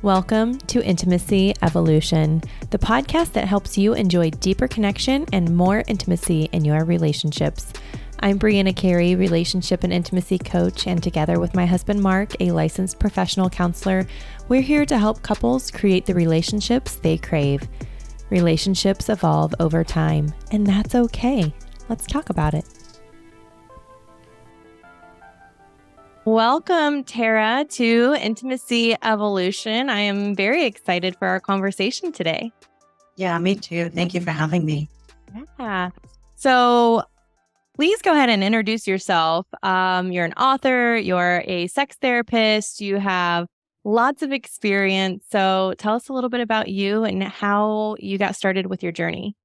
Welcome to Intimacy Evolution, the podcast that helps you enjoy deeper connection and more intimacy in your relationships. I'm Brianna Carey, relationship and intimacy coach, and together with my husband Mark, a licensed professional counselor, we're here to help couples create the relationships they crave. Relationships evolve over time, and that's okay. Let's talk about it. Welcome, Tara, to Intimacy Evolution. I am very excited for our conversation today. Yeah, me too. Thank you for having me. Yeah. So please go ahead and introduce yourself. You're an author, you're a sex therapist, you have lots of experience. So tell us a little bit about you and how you got started with your journey.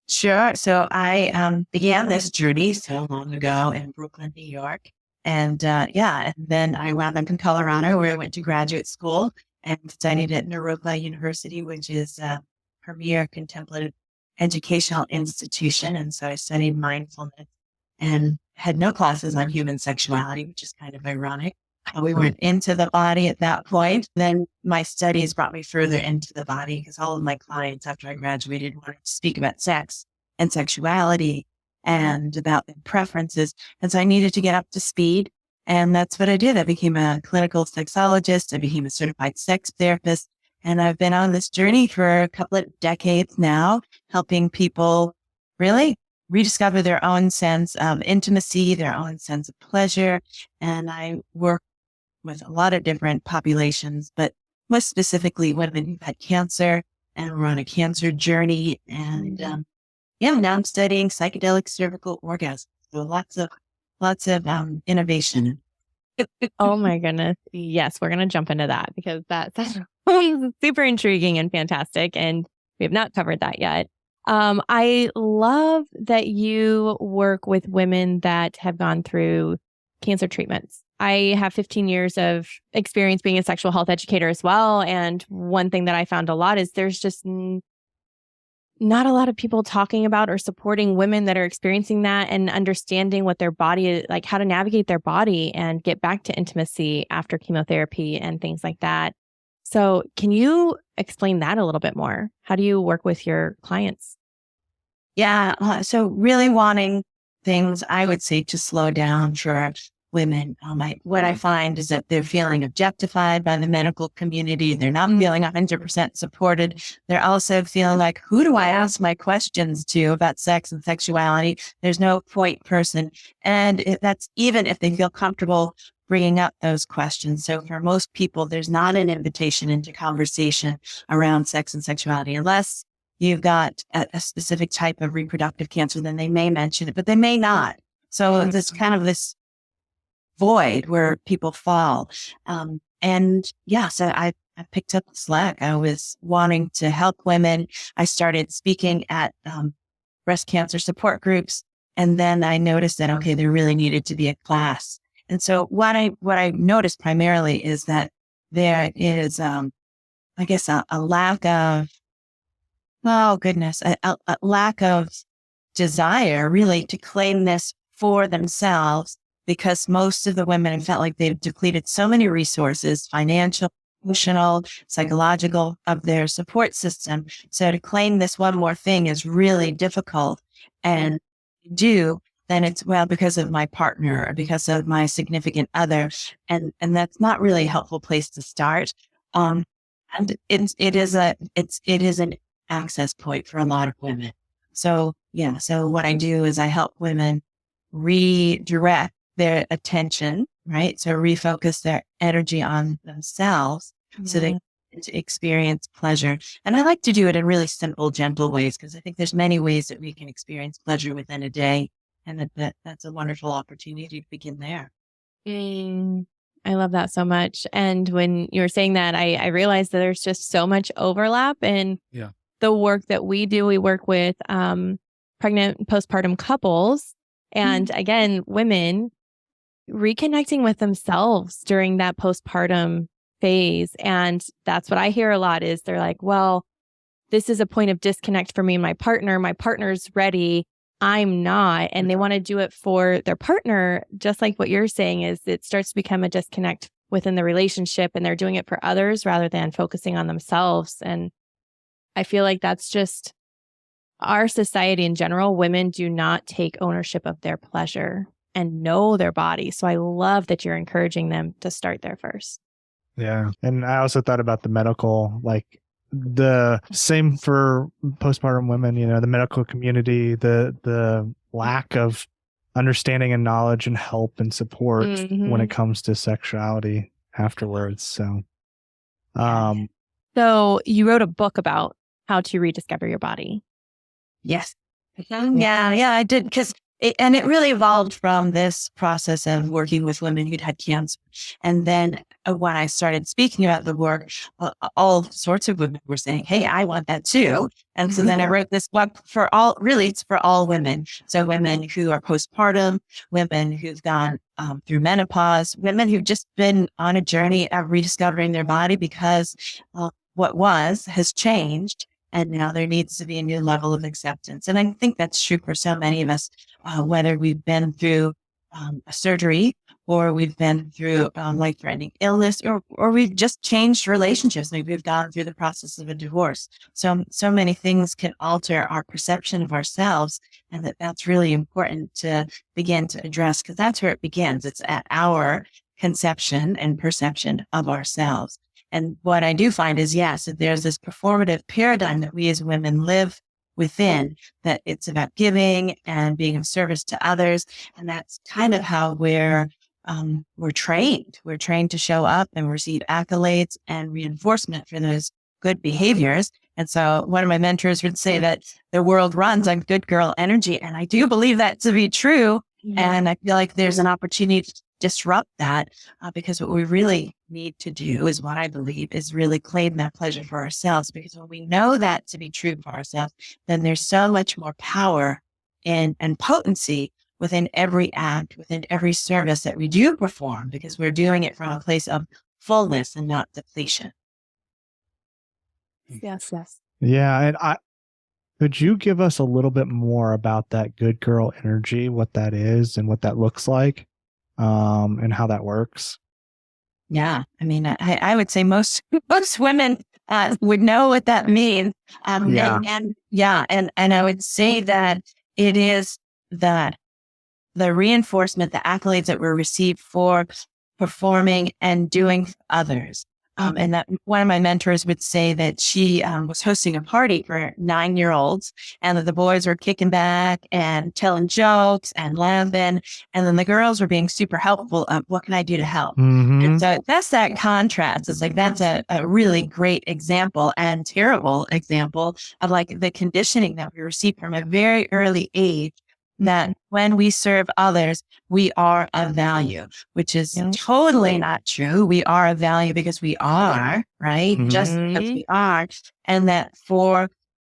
Sure. So I began this journey so long ago in Brooklyn, New York. And then I wound up in Colorado, where I went to graduate school and studied at Naropa University, which is a premier contemplative educational institution. And so I studied mindfulness and had no classes on human sexuality, which is kind of ironic. We weren't into the body at that point. Then my studies brought me further into the body because all of my clients after I graduated wanted to speak about sex and sexuality and about their preferences. And so I needed to get up to speed. And that's what I did. I became a clinical sexologist. I became a certified sex therapist. And I've been on this journey for a couple of decades now, helping people really rediscover their own sense of intimacy, their own sense of pleasure. And I work with a lot of different populations, but most specifically women who've had cancer, and we're on a cancer journey. And now I'm studying psychedelic cervical orgasms. So lots of innovation. Oh my goodness. Yes, we're going to jump into that because that's super intriguing and fantastic. And we have not covered that yet. I love that you work with women that have gone through cancer treatments. I have 15 years of experience being a sexual health educator as well. And one thing that I found a lot is there's just not a lot of people talking about or supporting women that are experiencing that and understanding what their body is, like how to navigate their body and get back to intimacy after chemotherapy and things like that. So can you explain that a little bit more? How do you work with your clients? Yeah. So really wanting things, I would say, to slow down for women. What I find is that they're feeling objectified by the medical community. They're not feeling 100% supported. They're also feeling like, who do I ask my questions to about sex and sexuality? There's no point person. And that's even if they feel comfortable bringing up those questions. So for most people, there's not an invitation into conversation around sex and sexuality unless you've got a specific type of reproductive cancer, then they may mention it, but they may not. So there's kind of this void where people fall. So I picked up the slack. I was wanting to help women. I started speaking at breast cancer support groups. And then I noticed that, okay, there really needed to be a class. And so what I noticed primarily is that there is, a lack of, a lack of desire really to claim this for themselves, because most of the women felt like they've depleted so many resources, financial, emotional, psychological, of their support system. So to claim this one more thing is really difficult. And then it's, because of my partner or because of my significant other. And that's not really a helpful place to start. And it is an access point for a lot of women. So what I do is I help women redirect their attention, right? So refocus their energy on themselves so they can experience pleasure. And I like to do it in really simple, gentle ways, because I think there's many ways that we can experience pleasure within a day. And that's a wonderful opportunity to begin there. I love that so much. And when you were saying that, I realized that there's just so much overlap in the work that we do. We work with pregnant and postpartum couples. And again, women reconnecting with themselves during that postpartum phase. And that's what I hear a lot is they're like, well, this is a point of disconnect for me and my partner. My partner's ready. I'm not. And they want to do it for their partner, just like what you're saying is it starts to become a disconnect within the relationship, and they're doing it for others rather than focusing on themselves. And I feel like that's just our society in general. Women do not take ownership of their pleasure and know their body. So I love that you're encouraging them to start there first. Yeah. And I also thought about the medical, like the same for postpartum women, the medical community, the lack of understanding and knowledge and help and support when it comes to sexuality afterwards. So, so you wrote a book about how to rediscover your body. Yes. Yeah, I did. And it really evolved from this process of working with women who'd had cancer. And then when I started speaking about the work, all sorts of women were saying, hey, I want that too. And so then I wrote this book it's for all women. So women who are postpartum, women who've gone through menopause, women who've just been on a journey of rediscovering their body because what has changed. And now there needs to be a new level of acceptance. And I think that's true for so many of us, whether we've been through a surgery or we've been through life-threatening illness or we've just changed relationships. Maybe we've gone through the process of a divorce. So many things can alter our perception of ourselves. And that's really important to begin to address because that's where it begins. It's at our conception and perception of ourselves. And what I do find is, yes, that there's this performative paradigm that we as women live within, that it's about giving and being of service to others. And that's kind of how we're trained. We're trained to show up and receive accolades and reinforcement for those good behaviors. And so one of my mentors would say that the world runs on good girl energy. And I do believe that to be true. And I feel like there's an opportunity to disrupt that because what we really need to do is what I believe is really claim that pleasure for ourselves. Because when we know that to be true for ourselves, then there's so much more power and potency within every act, within every service that we do perform, because we're doing it from a place of fullness and not depletion. Yes. Yeah. And could you give us a little bit more about that good girl energy, what that is and what that looks like, and how that works? Yeah. I mean, I would say most women would know what that means. And I would say that it is that the reinforcement, the accolades that were received for performing and doing for others. And that one of my mentors would say that she was hosting a party for 9-year-olds and that the boys were kicking back and telling jokes and laughing. And then the girls were being super helpful of what can I do to help? And so that's that contrast. It's like, that's a really great example and terrible example of like the conditioning that we receive from a very early age, that when we serve others, we are of value, which is totally not true. We are of value because we are, right? Just because we are. And that for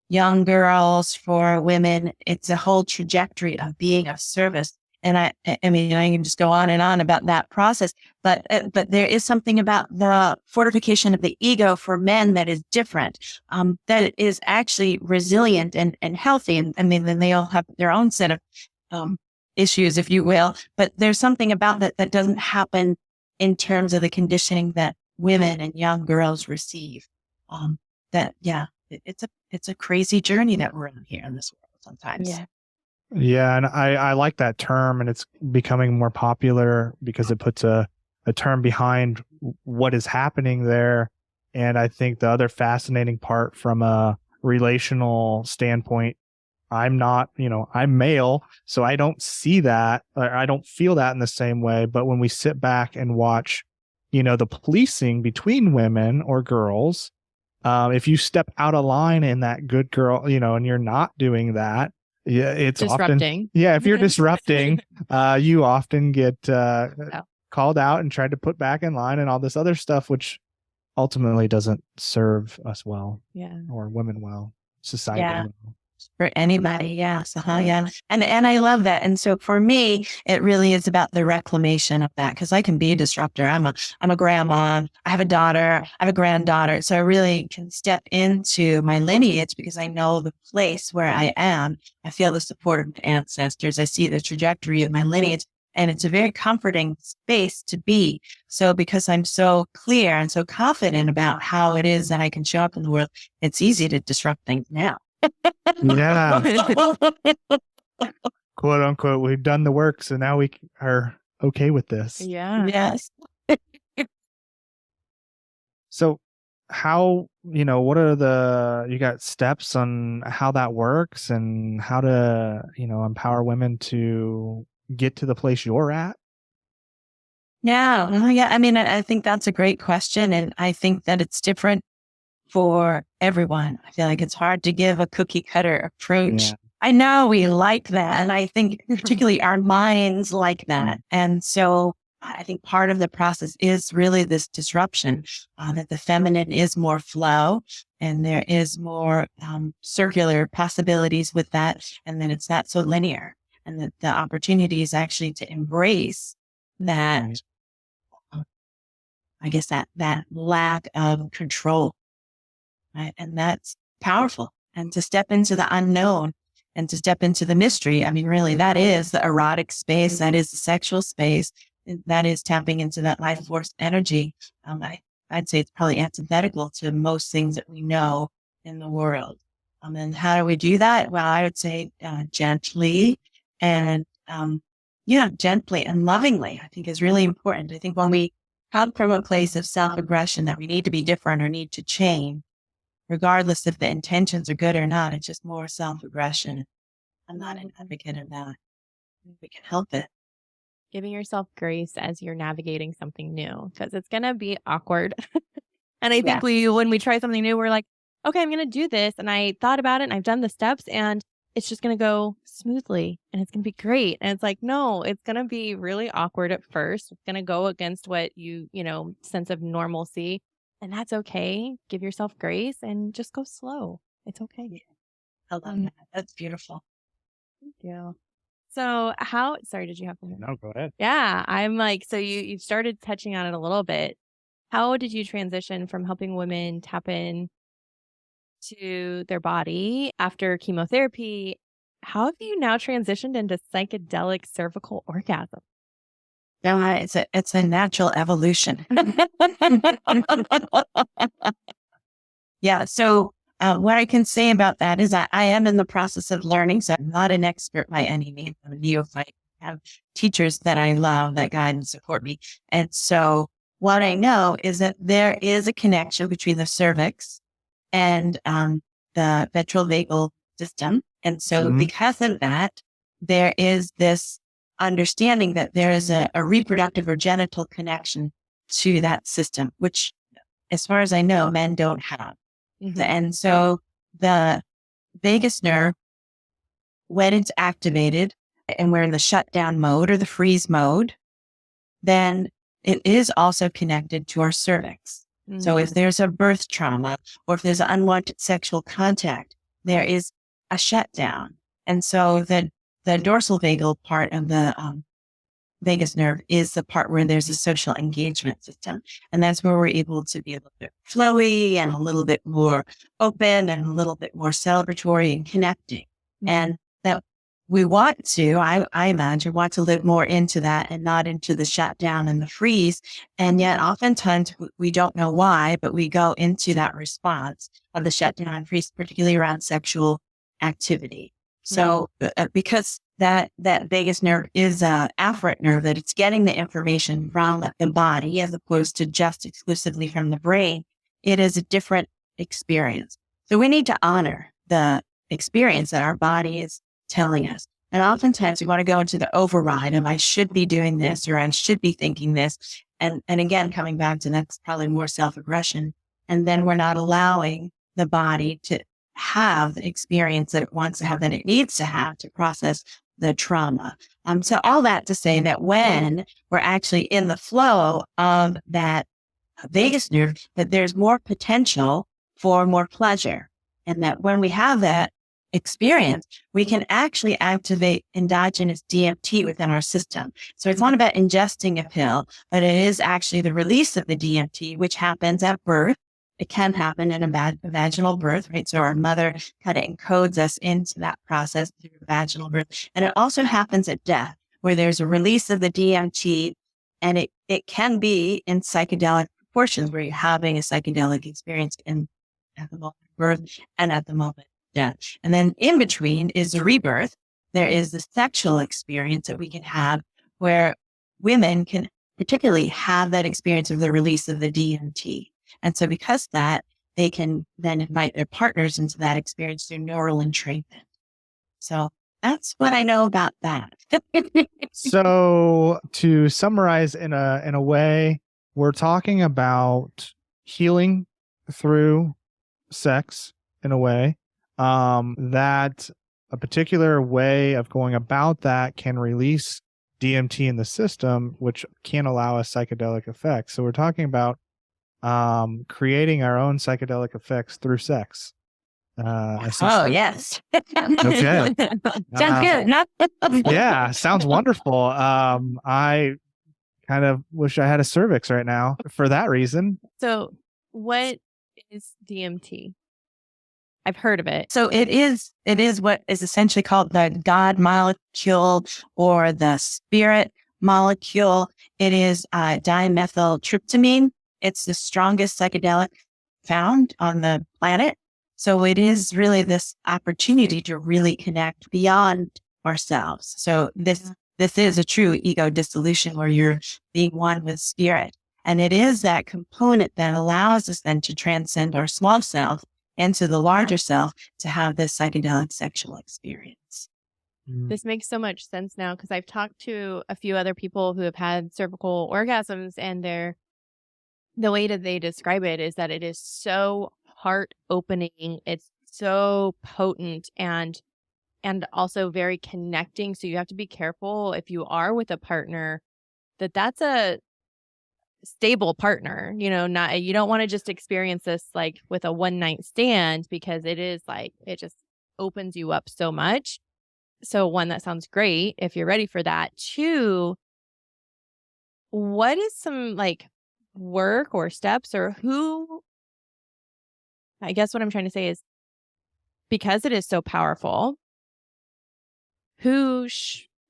young girls, for women, it's a whole trajectory of being of service. And I mean, I can just go on and on about that process, but there is something about the fortification of the ego for men that is different, that is actually resilient and healthy. And I mean, then they all have their own set of issues, if you will, but there's something about that doesn't happen in terms of the conditioning that women and young girls receive. It's a crazy journey that we're on here in this world sometimes. Yeah, and I like that term, and it's becoming more popular because it puts a term behind what is happening there. And I think the other fascinating part from a relational standpoint, I'm male, so I don't see that, or I don't feel that in the same way. But when we sit back and watch, the policing between women or girls, if you step out of line in that good girl, and you're not doing that, yeah, it's disrupting. If you're disrupting, you often get called out and tried to put back in line and all this other stuff, which ultimately doesn't serve us well, or women well, society well. For anybody, yes. And I love that. And so for me, it really is about the reclamation of that, because I can be a disruptor. I'm a grandma. I have a daughter. I have a granddaughter. So I really can step into my lineage because I know the place where I am. I feel the support of my ancestors. I see the trajectory of my lineage. And it's a very comforting space to be. So because I'm so clear and so confident about how it is that I can show up in the world, it's easy to disrupt things now. Yeah. Quote unquote, we've done the work, so now we are okay with this. Yeah. Yes. So how, what are you got steps on how that works and how to, empower women to get to the place you're at? Yeah. Yeah. I mean, I think that's a great question. And I think that it's different for everyone. I feel like it's hard to give a cookie cutter approach. Yeah. I know we like that. And I think particularly our minds like that. And so I think part of the process is really this disruption, that the feminine is more flow and there is more circular possibilities with that. And then it's not so linear, and that the opportunity is actually to embrace that, I guess that lack of control. Right? And that's powerful. And to step into the unknown and to step into the mystery. I mean, really, that is the erotic space. That is the sexual space. That is tapping into that life force energy. I'd say it's probably antithetical to most things that we know in the world. And how do we do that? Well, I would say gently and, gently and lovingly, I think is really important. I think when we come from a place of self-aggression that we need to be different or need to change, regardless if the intentions are good or not, it's just more self-aggression. I'm not an advocate of that. We can help it. Giving yourself grace as you're navigating something new, because it's going to be awkward. And I think when we try something new, we're like, okay, I'm going to do this. And I thought about it and I've done the steps and it's just going to go smoothly and it's going to be great. And it's like, no, it's going to be really awkward at first. It's going to go against what sense of normalcy. And that's okay. Give yourself grace and just go slow. It's okay. I love that. That's beautiful. Thank you. So sorry, did you have something? No, go ahead. Yeah. I'm like, so you started touching on it a little bit. How did you transition from helping women tap in to their body after chemotherapy? How have you now transitioned into psychedelic cervical orgasm? No, it's a natural evolution. Yeah. So what I can say about that is I am in the process of learning. So I'm not an expert by any means. I'm a neophyte. I have teachers that I love that guide and support me. And so what I know is that there is a connection between the cervix and the ventral vagal system. And so because of that, there is this understanding that there is a reproductive or genital connection to that system, which, as far as I know, men don't have. Mm-hmm. And so the vagus nerve, when it's activated and we're in the shutdown mode or the freeze mode, then it is also connected to our cervix. Mm-hmm. So if there's a birth trauma or if there's unwanted sexual contact, there is a shutdown. And so the dorsal vagal part of the vagus nerve is the part where there's a social engagement system. And that's where we're able to be a little bit flowy and a little bit more open and a little bit more celebratory and connecting. Mm-hmm. And that we want to, I imagine, want to live more into that and not into the shutdown and the freeze. And yet oftentimes we don't know why, but we go into that response of the shutdown and freeze, particularly around sexual activity. So because that vagus nerve is an afferent nerve, that it's getting the information from the body as opposed to just exclusively from the brain, it is a different experience. So we need to honor the experience that our body is telling us. And oftentimes we want to go into the override of I should be doing this or I should be thinking this. And again, coming back to that's probably more self-aggression. And then we're not allowing the body to have the experience that it wants to have, that it needs to have to process the trauma. So all that to say that when we're actually in the flow of that vagus nerve, that there's more potential for more pleasure. And that when we have that experience, we can actually activate endogenous DMT within our system. So it's not about ingesting a pill, but it is actually the release of the DMT, which happens at birth. It can happen in a vaginal birth, right? So our mother kind of encodes us into that process through vaginal birth. And it also happens at death, where there's a release of the DMT, and it can be in psychedelic proportions where you're having a psychedelic experience at the moment of birth and at the moment of death. And then in between is the rebirth. There is the sexual experience that we can have where women can particularly have that experience of the release of the DMT. And so because of that, they can then invite their partners into that experience through neural entrainment. So that's what I know about that. So to summarize in a way, we're talking about healing through sex in a way, that a particular way of going about that can release DMT in the system, which can allow us psychedelic effects. So we're talking about creating our own psychedelic effects through sex. Yes. Okay. Sounds good. Yeah, sounds wonderful. I kind of wish I had a cervix right now for that reason. So what is DMT? I've heard of it. So it is what is essentially called the God molecule or the spirit molecule. It is dimethyltryptamine. It's the strongest psychedelic found on the planet. So it is really this opportunity to really connect beyond ourselves. So this is a true ego dissolution where you're being one with spirit. And it is that component that allows us then to transcend our small self into the larger self to have this psychedelic sexual experience. This makes so much sense now because I've talked to a few other people who have had cervical orgasms, and the way that they describe it is that it is so heart opening. It's so potent and also very connecting. So you have to be careful if you are with a partner that's a stable partner, not, you don't want to just experience this like with a one night stand, because it is like, it just opens you up so much. So one, that sounds great if you're ready for that. Two, what is some like work or steps, or who, I guess what I'm trying to say is, because it is so powerful, who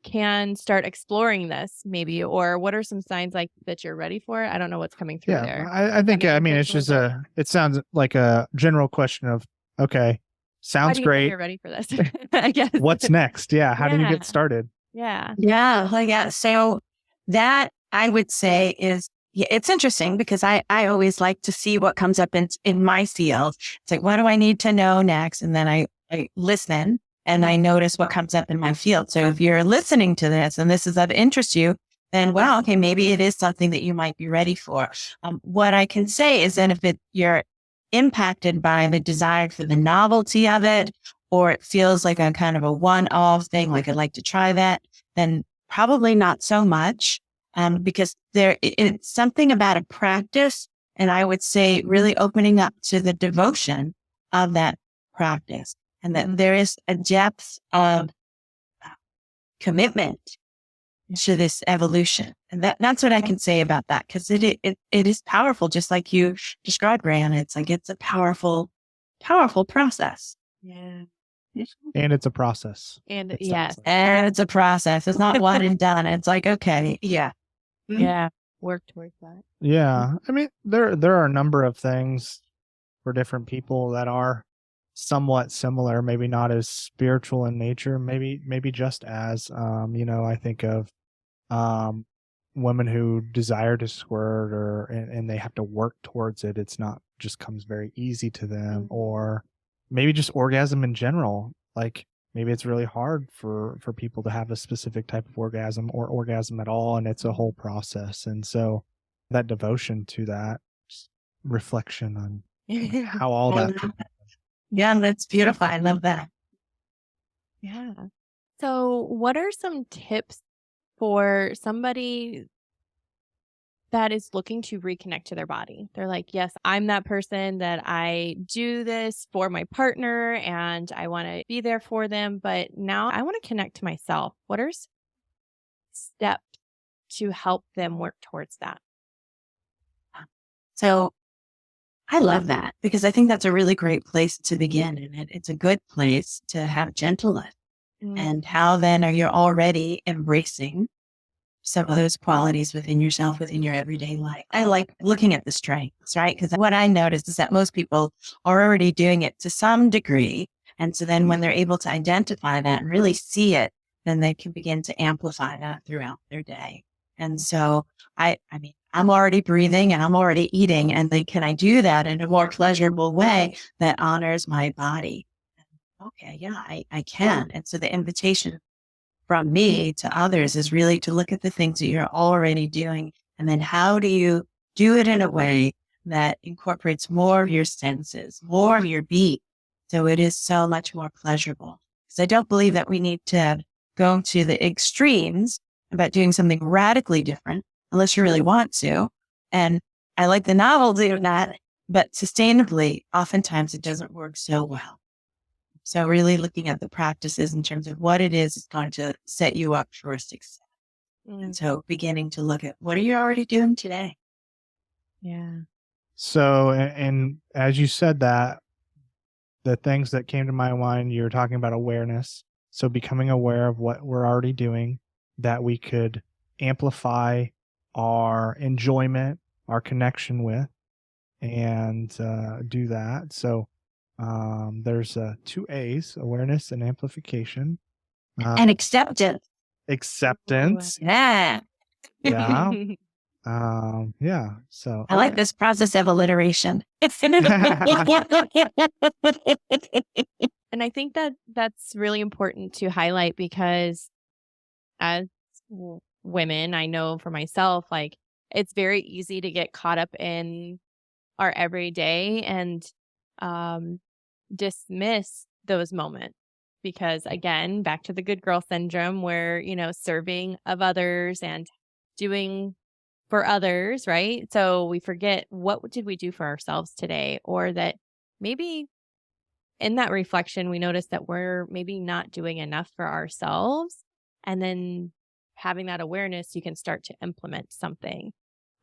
can start exploring this maybe, or what are some signs like that you're ready for it? I don't know what's coming through there. I think, it's just it sounds like a general question of, okay, sounds great. You're ready for this, I guess. What's next? Yeah. How do you get started? Yeah. Yeah. So that I would say is, it's interesting because I always like to see what comes up in my field. It's like, what do I need to know next? And then I listen and I notice what comes up in my field. So if you're listening to this and this is of interest to you, then, well, okay, maybe it is something that you might be ready for. What I can say is that if you're impacted by the desire for the novelty of it, or it feels like a kind of a one-off thing, like I'd like to try that, then probably not so much, because it's something about a practice. And I would say really opening up to the devotion of that practice. And that there is a depth of commitment to this evolution. And that's what I can say about that, because it is powerful, just like you described, Brianna. It's like, it's a powerful, powerful process. Yeah. And it's a process. And yes. And it's a process. It's not one and done. It's like, okay. Yeah. Yeah. Work towards that. Yeah. I mean, there are a number of things for different people that are somewhat similar, maybe not as spiritual in nature, maybe just as, I think of women who desire to squirt and they have to work towards it. It's not just comes very easy to them, or maybe just orgasm in general. Like maybe it's really hard for people to have a specific type of orgasm or orgasm at all. And it's a whole process. And so that devotion to that reflection on how all that. Yeah, that's beautiful. I love that. Yeah. So what are some tips for somebody that is looking to reconnect to their body? They're like, yes, I'm that person that I do this for my partner and I want to be there for them, but now I want to connect to myself. What are steps to help them work towards that? So I love that, because I think that's a really great place to begin. And it's a good place to have gentleness And how then are you already embracing some of those qualities within yourself, within your everyday life? I like looking at the strengths, right? Because what I notice is that most people are already doing it to some degree. And so then when they're able to identify that and really see it, then they can begin to amplify that throughout their day. And so I mean, I'm already breathing and I'm already eating, and then can I do that in a more pleasurable way that honors my body? Okay, yeah, I can. And so the invitation from me to others is really to look at the things that you're already doing. And then how do you do it in a way that incorporates more of your senses, more of your being? So it is so much more pleasurable. Because I don't believe that we need to go to the extremes about doing something radically different unless you really want to. And I like the novelty of that, but sustainably, oftentimes it doesn't work so well. So really looking at the practices in terms of what it is going to set you up for success. And so beginning to look at what are you already doing today? Yeah. So, and as you said that, the things that came to my mind, you were talking about awareness. So becoming aware of what we're already doing, that we could amplify our enjoyment, our connection with, and do that. So there's 2 A's, awareness and amplification. And acceptance. Acceptance. Yeah. Yeah. Yeah. So I like this process of alliteration. And I think that that's really important to highlight because as women, I know for myself, like it's very easy to get caught up in our everyday and dismiss those moments. Because again, back to the good girl syndrome where, serving of others and doing for others, right? So we forget, what did we do for ourselves today? Or that maybe in that reflection, we notice that we're maybe not doing enough for ourselves. And then having that awareness, you can start to implement something,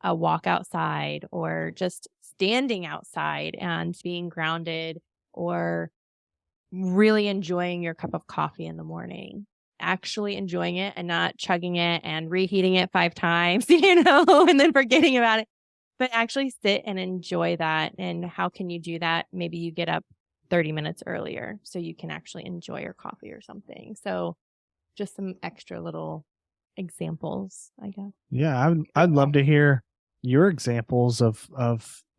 a walk outside or just standing outside and being grounded, or really enjoying your cup of coffee in the morning, actually enjoying it and not chugging it and reheating it 5 times, and then forgetting about it, but actually sit and enjoy that. And how can you do that? Maybe you get up 30 minutes earlier so you can actually enjoy your coffee or something. So just some extra little examples, I guess. yeah, I'd love to hear your examples of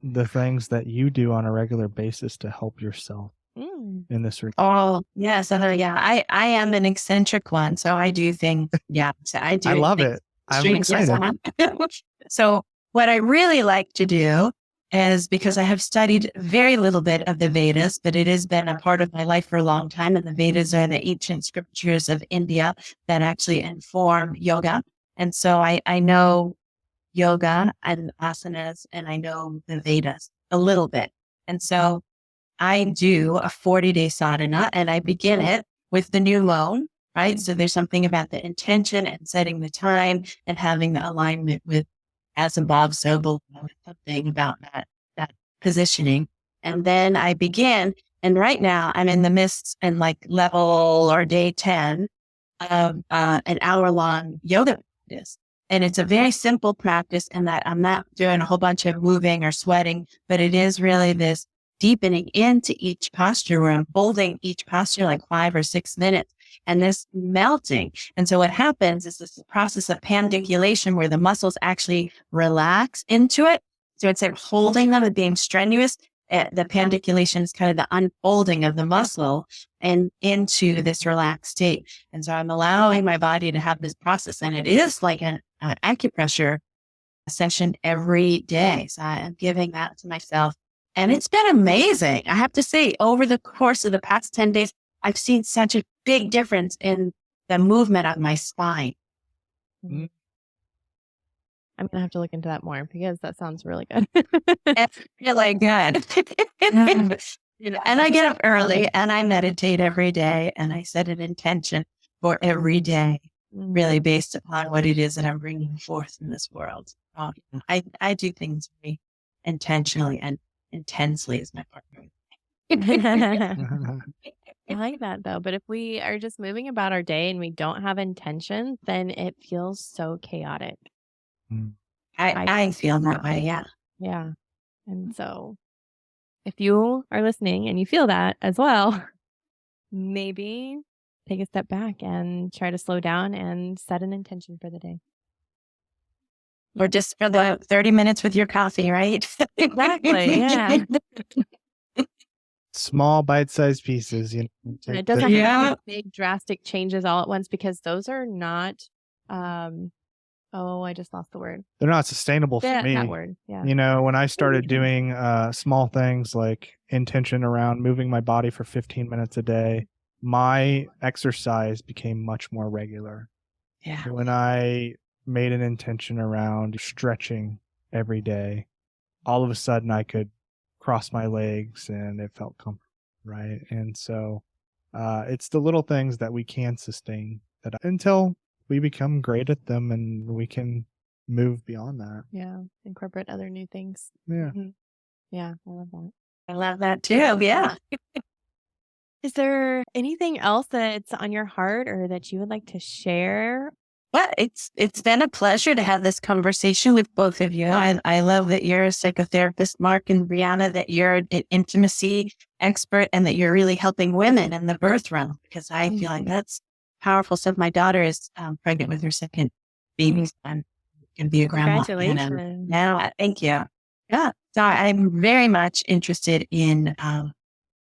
the things that you do on a regular basis to help yourself in this regard. Oh, yes. Yeah. I am an eccentric one. So I do things. Yeah. So I do. I love it. I'm excited. So what I really like to do is, because I have studied very little bit of the Vedas, but it has been a part of my life for a long time. And the Vedas are the ancient scriptures of India that actually inform yoga. And so I know yoga and asanas, and I know the Vedas a little bit. And so I do a 40-day sadhana, and I begin it with the new moon, right? So there's something about the intention and setting the time and having the alignment with as above, so below, something about that positioning. And then I begin, and right now I'm in the midst and like level or day 10 of an hour-long yoga practice. And it's a very simple practice in that I'm not doing a whole bunch of moving or sweating, but it is really this deepening into each posture where I'm holding each posture like 5 or 6 minutes and this melting. And so what happens is this process of pandiculation where the muscles actually relax into it. So instead of holding them and being strenuous, the pandiculation is kind of the unfolding of the muscle and into this relaxed state. And so I'm allowing my body to have this process, and it is like an acupressure session every day. So I'm giving that to myself. And it's been amazing. I have to say, over the course of the past 10 days, I've seen such a big difference in the movement of my spine. I'm going to have to look into that more because that sounds really good. It's really good. And I get up early and I meditate every day, and I set an intention for every day, really based upon what it is that I'm bringing forth in this world. I do things very intentionally and intensely, as my partner. I like that though. But if we are just moving about our day and we don't have intention, then it feels so chaotic. Mm. I feel that way. Yeah. Yeah. And so if you are listening and you feel that as well, maybe take a step back and try to slow down and set an intention for the day. Or just for the 30 minutes with your coffee, right? Exactly. Yeah. Small bite-sized pieces, And take it doesn't the- have to Yeah. be big drastic changes all at once because those are not I just lost the word. they're not sustainable for me. That word. Yeah. When I started doing small things like intention around moving my body for 15 minutes a day, my exercise became much more regular. Yeah. When I made an intention around stretching every day, all of a sudden I could cross my legs and it felt comfortable, right? And so it's the little things that we can sustain until we become great at them and we can move beyond that. Yeah. Incorporate other new things. Yeah. Mhm. Yeah. I love that. I love that too. Yeah. Is there anything else that's on your heart or that you would like to share? Well, it's been a pleasure to have this conversation with both of you. I love that you're a psychotherapist, Mark, and Brianna, that you're an intimacy expert and that you're really helping women in the birth realm, because I feel like that's powerful. So my daughter is pregnant with her second baby. I'm going to be a grandma. Congratulations. Yeah, thank you. Yeah. So I'm very much interested in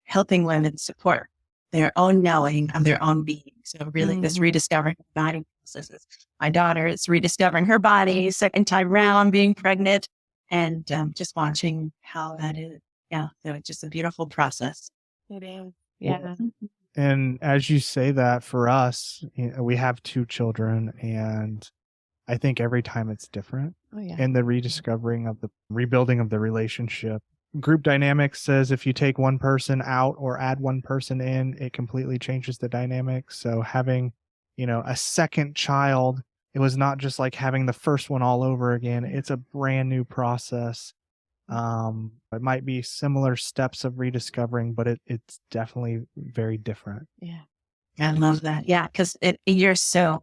helping women support their own knowing of their own being. So really this rediscovering body processes. My daughter is rediscovering her body, second time round, being pregnant, and just watching how that is. Yeah. So it's just a beautiful process. It is. Yeah. And as you say that, for us, we have 2 children, and I think every time it's different. Oh, yeah. And the rediscovering of the rebuilding of the relationship. Group dynamics says if you take one person out or add one person in, it completely changes the dynamic. So having, a second child, it was not just like having the first one all over again. It's a brand new process. It might be similar steps of rediscovering, but it's definitely very different. Yeah. I love that. Yeah. Cause you're so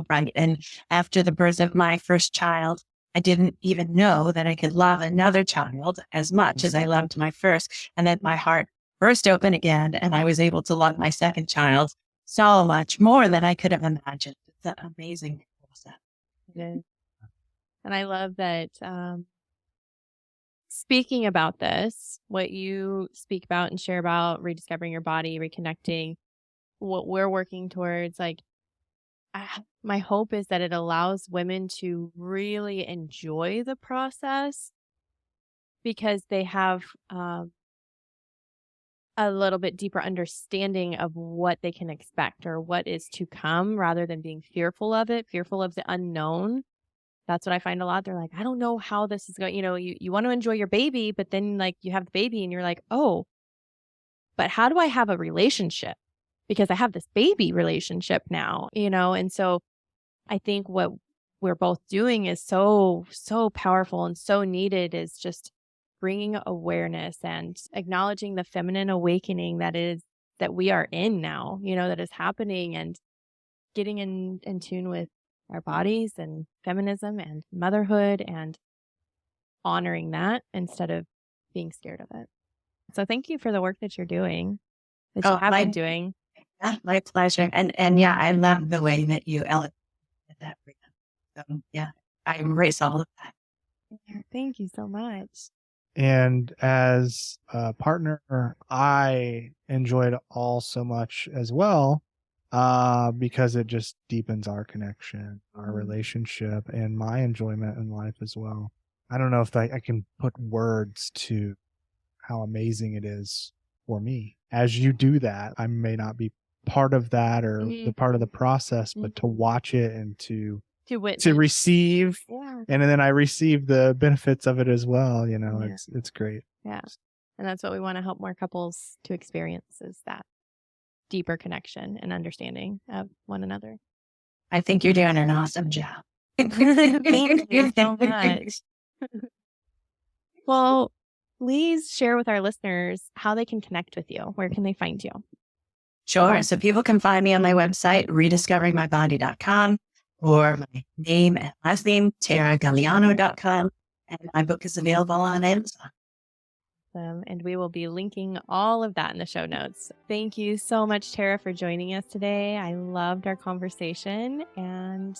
right. And after the birth of my first child, I didn't even know that I could love another child as much as I loved my first. And then my heart burst open again. And I was able to love my second child so much more than I could have imagined. It's an amazing process. It is. And I love that speaking about this, what you speak about and share about rediscovering your body, reconnecting, what we're working towards, like, my hope is that it allows women to really enjoy the process because they have a little bit deeper understanding of what they can expect or what is to come rather than being fearful of it, fearful of the unknown. That's what I find a lot. They're like, I don't know how this is going. You want to enjoy your baby, but then like you have the baby and you're like, oh, but how do I have a relationship? Because I have this baby relationship now, and so I think what we're both doing is so, so powerful and so needed is just bringing awareness and acknowledging the feminine awakening that we are in now, that is happening, and getting in tune with our bodies and feminism and motherhood and honoring that instead of being scared of it. So thank you for the work that you're doing, that you have been doing. Yeah, my pleasure. And yeah, I love the way that you elevated that. So yeah, I embrace all of that. Thank you so much. And as a partner, I enjoyed it all so much as well, because it just deepens our connection, our relationship, and my enjoyment in life as well. I don't know if I can put words to how amazing it is for me. As you do that, I may not be part of that or the part of the process, but to watch it and to receive, and then I receive the benefits of it as well. It's great. Yeah. And that's what we want to help more couples to experience, is that deeper connection and understanding of one another. I think you're doing an awesome job. Thank you so much. Well, please share with our listeners how they can connect with you. Where can they find you? Sure. So people can find me on my website, rediscoveringmybody.com, or my name and last name, TaraGaleano.com. And my book is available on Amazon. And we will be linking all of that in the show notes. Thank you so much, Tara, for joining us today. I loved our conversation, and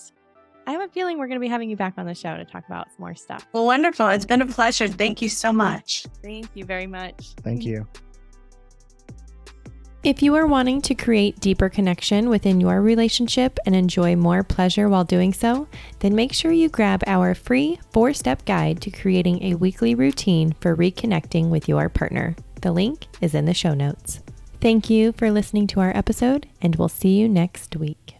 I have a feeling we're going to be having you back on the show to talk about some more stuff. Well, wonderful. It's been a pleasure. Thank you so much. Thank you very much. Thank you. If you are wanting to create deeper connection within your relationship and enjoy more pleasure while doing so, then make sure you grab our free 4-step guide to creating a weekly routine for reconnecting with your partner. The link is in the show notes. Thank you for listening to our episode, and we'll see you next week.